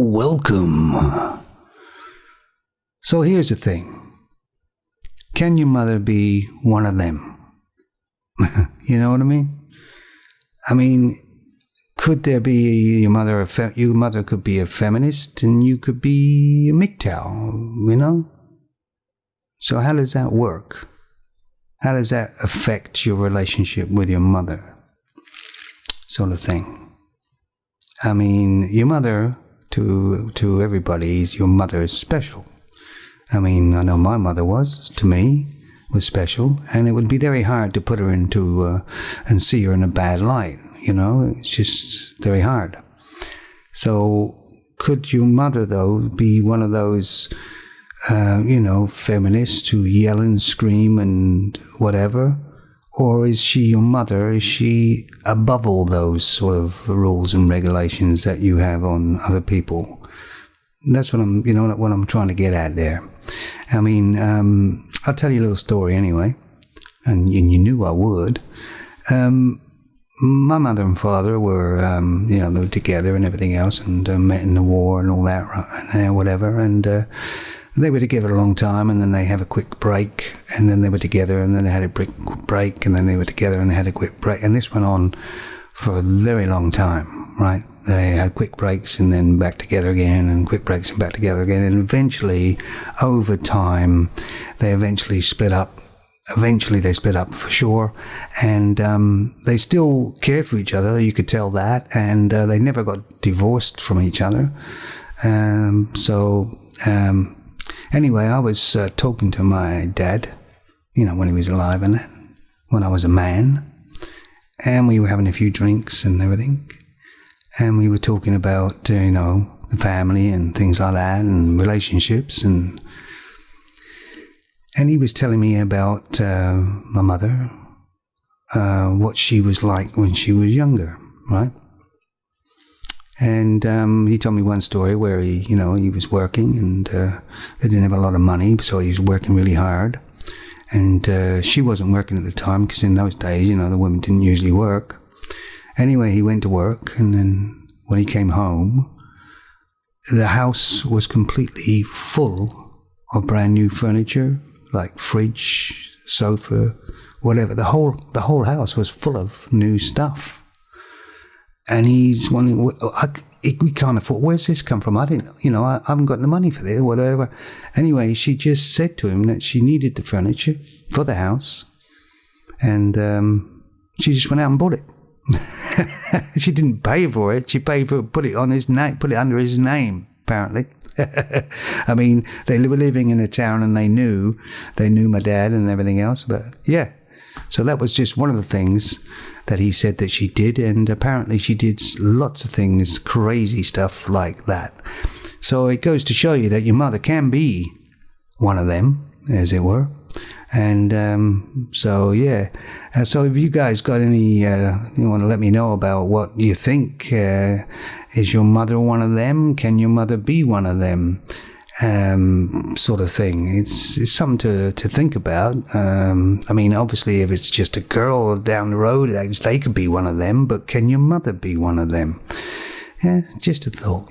Welcome. So here's the thing. Can your mother be one of them? You know what I mean? Could there be your mother could be a feminist and you could be a MGTOW, you know? So how does that work? How does that affect your relationship with your mother? Sort of thing. Your mother, to everybody, your mother is special. I know my mother was special, and it would be very hard to put her into, and see her in a bad light, you know? It's just very hard. So could your mother, though, be one of those, feminists who yell and scream and whatever? Or is she your mother? Is she above all those sort of rules and regulations that you have on other people? That's what I'm trying to get at there. I'll tell you a little story anyway, and you knew I would. My mother and father were, they were together and everything else, and met in the war and all that, and whatever, and they were together a long time, and then they have a quick break, and then they were together, and then they had a quick break, and then they were together, and they had a quick break, and this went on for a very long time, right? They had quick breaks, and then back together again, and quick breaks, and back together again, and eventually, over time, they split up. Eventually, they split up for sure, and they still cared for each other, you could tell that, and they never got divorced from each other. Anyway, I was talking to my dad, when he was alive and that, when I was a man, and we were having a few drinks and everything, and we were talking about, the family and things like that, and relationships, and he was telling me about my mother, what she was like when she was younger, right? And he told me one story where he was working, and they didn't have a lot of money, so he was working really hard. And she wasn't working at the time, because in those days, the women didn't usually work. Anyway, he went to work, and then when he came home, the house was completely full of brand new furniture, like fridge, sofa, whatever. The whole house was full of new stuff. And he's wondering, we can't afford, where's this come from? I haven't got the money for this, or whatever. Anyway, she just said to him that she needed the furniture for the house, and she just went out and bought it. She didn't pay for it. She paid for it, put it on his name, put it under his name, apparently. They were living in a town, and they knew my dad and everything else, but yeah. So that was just one of the things that he said that she did, and apparently she did lots of things, crazy stuff like that. So it goes to show you that your mother can be one of them, as it were. And so if you guys got any, you want to let me know about what you think, is your mother one of them? Can your mother be one of them? Sort of thing. It's something to think about. Obviously, if it's just a girl down the road, they could be one of them, but can your mother be one of them? Yeah, just a thought,